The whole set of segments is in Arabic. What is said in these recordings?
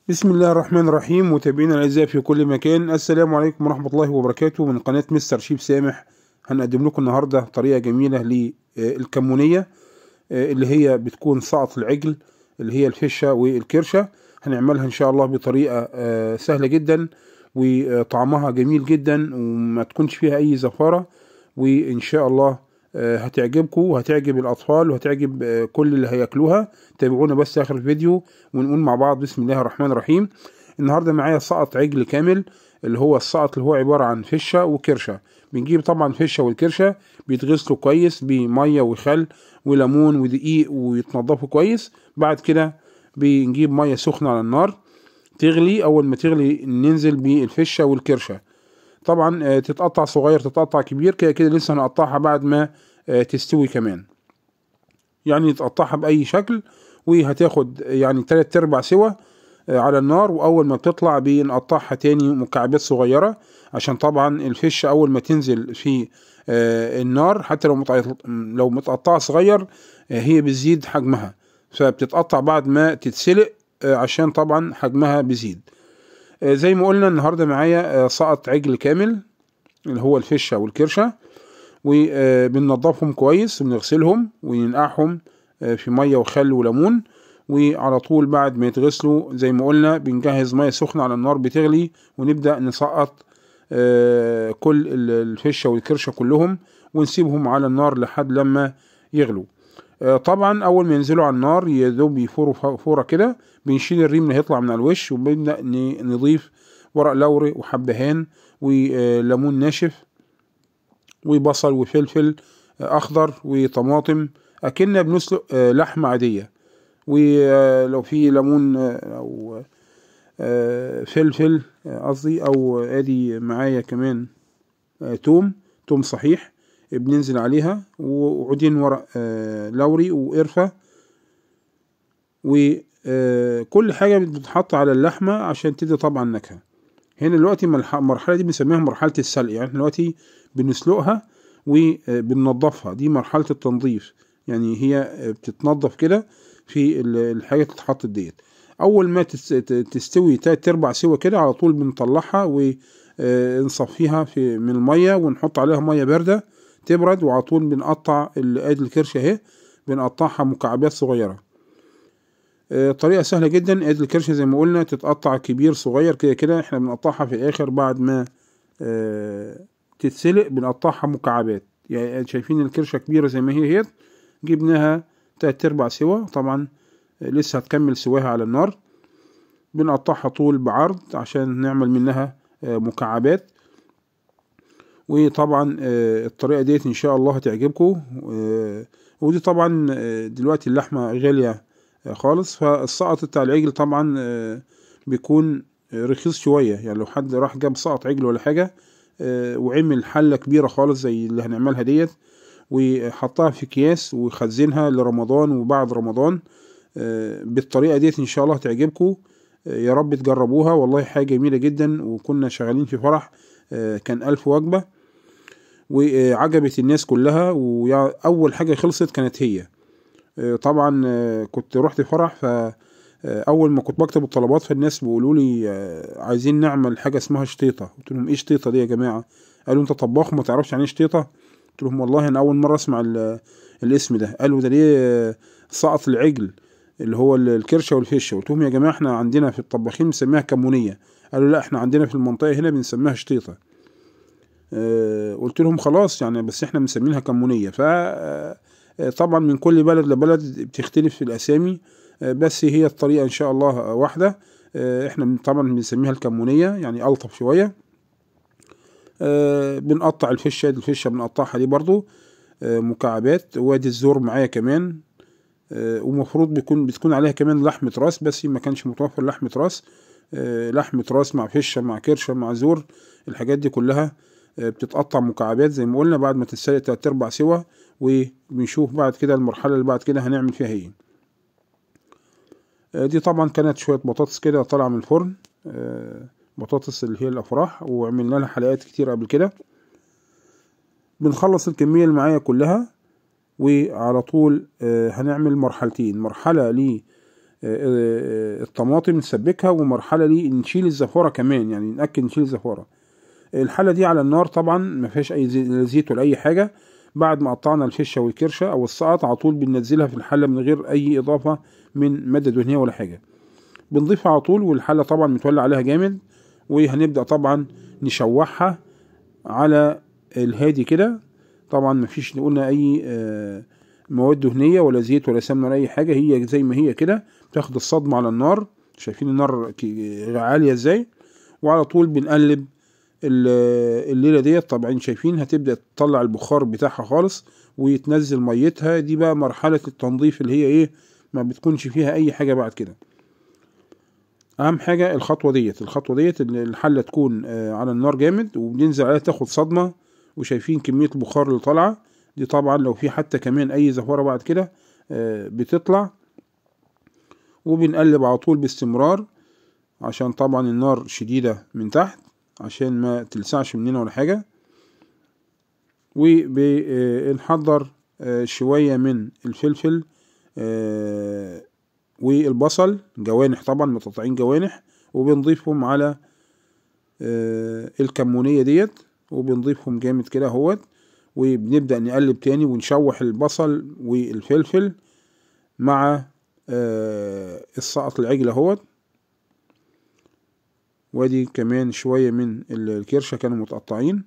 بسم الله الرحمن الرحيم. متابعينا الاعزاء في كل مكان، السلام عليكم ورحمه الله وبركاته. من قناه مستر شيف سامح هنقدم لكم النهارده طريقه جميله للكمونيه اللي هي بتكون سقط العجل، اللي هي الفشه والكرشه. هنعملها ان شاء الله بطريقه سهله جدا، وطعمها جميل جدا وما تكونش فيها اي زفاره، وان شاء الله هتعجبكم وهتعجب الاطفال وهتعجب كل اللي هياكلوها. تابعونا بس اخر الفيديو ونقول مع بعض بسم الله الرحمن الرحيم. النهارده معايا سقط عجل كامل، اللي هو السقط اللي هو عباره عن فشه وكرشه. بنجيب طبعا الفشه والكرشه بيتغسلوا كويس بميه وخل وليمون ودقيق ويتنضفوا كويس. بعد كده بنجيب ميه سخنه على النار تغلي. اول ما تغلي ننزل بالفشه والكرشه، طبعا تتقطع صغير تتقطع كبير، كده كده لسه هنقطعها بعد ما تستوي كمان، يعني تقطعها بأي شكل وهتاخد يعني 3/4 سوا على النار. وأول ما بتطلع بنقطعها تاني مكعبات صغيرة، عشان طبعا الفشة أول ما تنزل في النار حتى لو متقطعة صغير هي بتزيد حجمها، فبتتقطع بعد ما تتسلق عشان طبعا حجمها بيزيد. زي ما قلنا النهارده معايا سقط عجل كامل اللي هو الفشه والكرشه، وبننضفهم كويس وبنغسلهم وننقعهم في ميه وخل وليمون. وعلى طول بعد ما يتغسلوا زي ما قلنا بنجهز ميه سخنه على النار بتغلي، ونبدا نسقط كل الفشه والكرشه كلهم ونسيبهم على النار لحد لما يغلوا. طبعا اول ما ينزلوا على النار يدوب يفوروا فوره كده، بنشيل الريم اللي هيطلع من على الوش وبنبدا نضيف ورق لوري وحبهان وليمون ناشف وبصل وفلفل اخضر وطماطم، اكننا بنسلق لحمه عاديه. ولو في ليمون او فلفل قصدي، او ادي معايا كمان توم صحيح بننزل عليها، وعودين ورق لوري وقرفة، وكل حاجة بتتحط على اللحمة عشان تدي طبعا نكهة. هنا دلوقتي المرحلة دي بنسميها مرحلة السلق، يعني دلوقتي بنسلقها وبننضفها، دي مرحلة التنظيف، يعني هي بتتنضف كده في الحاجة اللي اتحطت ديت. أول ما تستوي 3/4 سوا كده على طول بنطلعها ونصفيها من المية ونحط عليها مية باردة تبرد، وعلى طول بنقطع ادي الكرشه اهي بنقطعها مكعبات صغيره. طريقه سهله جدا. ادي الكرشه زي ما قلنا تتقطع كبير صغير، كده كده احنا بنقطعها في الاخر بعد ما تتسلق بنقطعها مكعبات. يعني شايفين الكرشه كبيره زي ما هي جبناها 3/4 سوا، طبعا لسه هتكمل سواها على النار. بنقطعها طول بعرض عشان نعمل منها مكعبات. وطبعا الطريقه ديت ان شاء الله هتعجبكم. ودي طبعا دلوقتي اللحمه غاليه خالص، فالسقط بتاع العجل طبعا بيكون رخيص شويه. يعني لو حد راح جاب سقط عجل ولا حاجه وعمل حله كبيره خالص زي اللي هنعملها ديت وحطها في اكياس وخزنها لرمضان وبعد رمضان، بالطريقه ديت ان شاء الله هتعجبكم. يا رب تجربوها، والله حاجه جميله جدا. وكنا شغالين في فرح كان 1000 وجبه وعجبت الناس كلها، وأول حاجة خلصت كانت هي. طبعا كنت رحت فرح، فأول ما كنت بكتب الطلبات فالناس بيقولوا لي عايزين نعمل حاجة اسمها شطيطة. قلت لهم ايه شطيطة دي يا جماعة؟ قالوا انت طباخ ما تعرفش يعني ايه شطيطة؟ قلت لهم والله انا أول مرة اسمع الاسم ده. قالوا ده ليه سقط العجل اللي هو الكرشة والفشة؟ قلت لهم يا جماعة احنا عندنا في الطباخين بنسميها كمونية. قالوا لا احنا عندنا في المنطقة هنا بنسميها شطيطة. قلت لهم خلاص يعني بس احنا بنسميها كمونية. طبعا من كل بلد لبلد بتختلف في الاسامي، بس هي الطريقة ان شاء الله واحدة. احنا طبعا بنسميها الكمونية يعني الطف شوية. بنقطع الفشة بنقطعها دي برضو مكعبات. وادي الزور معايا كمان، ومفروض بتكون عليها كمان لحمة راس، بس ما كانش متوفر لحمة راس. لحمة راس مع فشة مع كرشة مع زور، الحاجات دي كلها بتتقطع مكعبات زي ما قلنا بعد ما تتسلق 3/4 سوا. وبنشوف بعد كده المرحلة اللي بعد كده هنعمل فيها ايه. دي طبعا كانت شوية بطاطس كده طالعة من الفرن، بطاطس اللي هي الافراح، وعملنا لها حلقات كتير قبل كده. بنخلص الكمية اللي معايا كلها وعلى طول هنعمل مرحلتين، مرحلة الطماطم نسبكها، ومرحلة دي نشيل الزفارة كمان، يعني نأكد نشيل الزفارة. الحلة دي على النار طبعا ما فيهاش اي زيت ولا اي حاجة. بعد ما قطعنا الفشة والكرشة او السقط على طول بننزلها في الحلة من غير اي اضافة من مادة دهنية ولا حاجة، بنضيفها على طول. والحلة طبعا متولع عليها جامد، وهنبدأ طبعا نشوحها على الهادي كده. طبعا مفيش قلنا اي مواد دهنية ولا زيت ولا سمنة ولا اي حاجة، هي زي ما هي كده بتاخد الصدمة على النار. شايفين النار عالية ازاي؟ وعلى طول بنقلب الليلة ديت. طبعا شايفين هتبدأ تطلع البخار بتاعها خالص ويتنزل ميتها. دي بقى مرحلة التنظيف اللي هي ايه، ما بتكونش فيها اي حاجة بعد كده. اهم حاجة الخطوة ديت ان الحلة تكون على النار جامد، وبننزل عليها تاخد صدمة. وشايفين كمية البخار اللي طالعة دي. طبعا لو في حتى كمان اي زفارة بعد كده بتطلع. وبنقلب على طول باستمرار، عشان طبعا النار شديدة من تحت عشان ما تلسعش مننا ولا حاجة. وبنحضر شوية من الفلفل والبصل جوانح، طبعا متقطعين جوانح، وبنضيفهم على الكمونية ديت، وبنضيفهم جامد كده اهوت. وبنبدأ نقلب تاني ونشوح البصل والفلفل مع السقط العجل اهوت. وادي كمان شوية من الكرشة كانوا متقطعين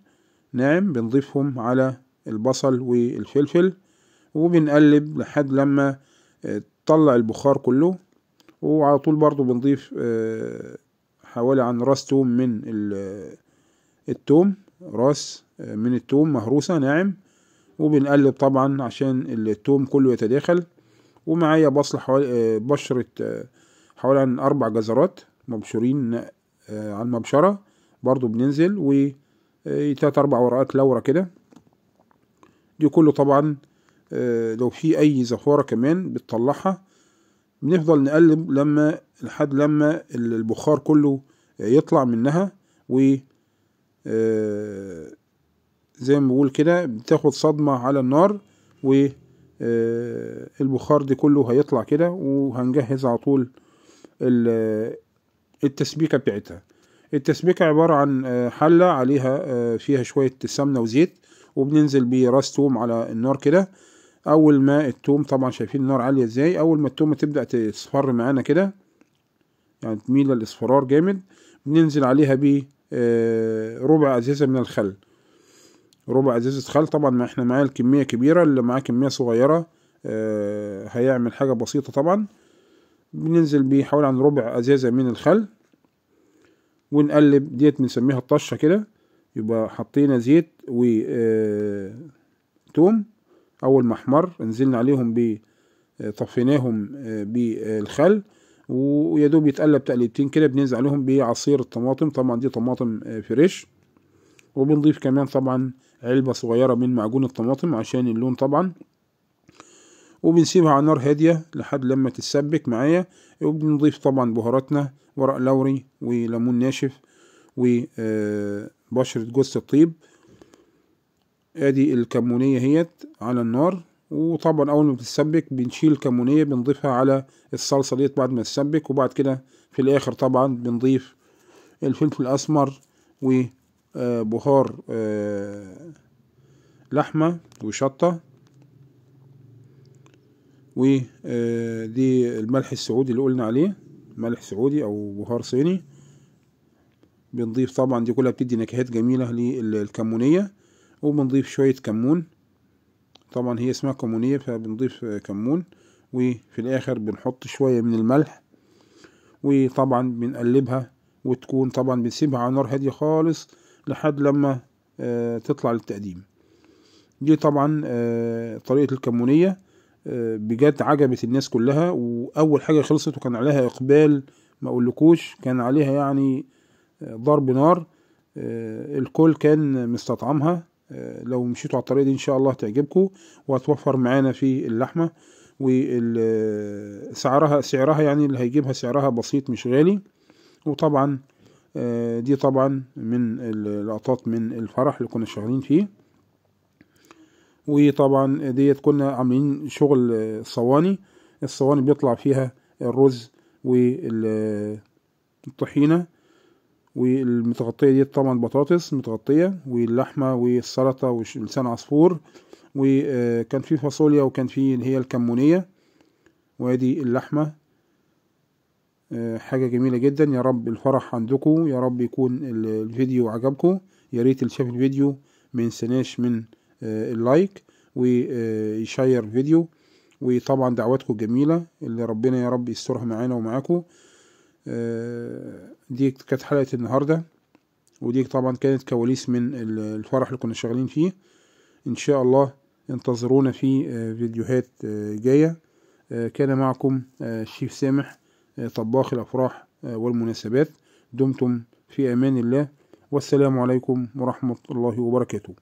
ناعم، بنضيفهم على البصل والفلفل، وبنقلب لحد لما تطلع البخار كله. وعلى طول برضو بنضيف حوالي عن راس توم من التوم، راس من التوم مهروسة ناعم، وبنقلب طبعا عشان التوم كله يتداخل. ومعايا بصل حوالي بشرة حوالي عن 4 جزرات مبشورين على المبشرة، برضو بننزل، و 3-4 ورقات لورا كده. دي كله طبعا لو في اي زفارة كمان بتطلعها. بنفضل نقلب لحد لما البخار كله يطلع منها، و زي ما بقول كده بتاخد صدمة على النار، والبخار دي كله هيطلع كده. وهنجهز على طول التسبيكة بتاعتها. التسبيكة عبارة عن حلة عليها فيها شوية سمنة وزيت، وبننزل براس توم على النار كده. اول ما التوم، طبعا شايفين النار عالية ازاي، اول ما التومة تبدأ تصفر معانا كده، يعني تميل للاصفرار جامد، بننزل عليها ب ربع ازازة من الخل. ربع ازازة خل. طبعا ما احنا معاه الكمية كبيرة، اللي معاه كمية صغيرة هيعمل حاجة بسيطة. طبعا بننزل بحوالي عن ربع ازازة من الخل، ونقلب. ديت بنسميها الطشة كده. يبقى حطينا زيت وتوم، اول ما احمر نزلنا عليهم طفيناهم بالخل، ويدوب يتقلب تقليبتين كده. بننزل عليهم بعصير الطماطم، طبعا دي طماطم فريش. وبنضيف كمان طبعا علبة صغيرة من معجون الطماطم عشان اللون طبعا. وبنسيبها على نار هادية لحد لما تتسبك معايا. وبنضيف طبعا بهاراتنا، ورق لوري وليمون ناشف وبشرة جوز الطيب. ادي الكمونية هيت على النار. وطبعا اول ما بتتسبك بنشيل الكمونية، بنضيفها على الصلصة ديت بعد ما تتسبك. وبعد كده في الاخر طبعا بنضيف الفلفل الاسمر وبهار لحمة وشطة، ودي الملح السعودي اللي قلنا عليه، ملح سعودي او بهار صيني. بنضيف طبعا، دي كلها بتدي نكهات جميلة للكمونية. وبنضيف شوية كمون، طبعا هي اسمها كمونية فبنضيف كمون. وفي الاخر بنحط شوية من الملح، وطبعا بنقلبها. وتكون طبعا بنسيبها على نار هادية خالص لحد لما تطلع للتقديم. دي طبعا طريقة الكمونية بجد عجبت الناس كلها. واول حاجة خلصت وكان عليها اقبال ما اقولكوش، كان عليها يعني ضرب نار. الكل كان مستطعمها. لو مشيتوا على الطريقة دي ان شاء الله تعجبكم، وهتوفر معانا في اللحمة. وسعرها يعني اللي هيجيبها سعرها بسيط مش غالي. وطبعا دي طبعا من اللقطات من الفرح اللي كنا شغالين فيه. وطبعا ديت كنا عاملين شغل صواني. الصواني بيطلع فيها الرز والطحينة، والمتغطية دي طبعا بطاطس متغطية، واللحمة والسلطة ولسان عصفور، وكان في فاصوليا، وكان في اللي هي الكمونية، وادي اللحمة. حاجة جميلة جدا. يا رب الفرح عندكم، يا رب يكون الفيديو عجبكم. يا ريت اللي شاف الفيديو ما ينسناش من اللايك ويشير الفيديو، وطبعا دعواتكم جميلة اللي ربنا يا رب يسترها معانا ومعاكم. دي كانت حلقة النهاردة، ودي طبعا كانت كواليس من الفرح اللي كنا شغالين فيه. ان شاء الله انتظرونا في فيديوهات جاية. كان معكم الشيف سامح، طباخ الافراح والمناسبات. دمتم في امان الله، والسلام عليكم ورحمة الله وبركاته.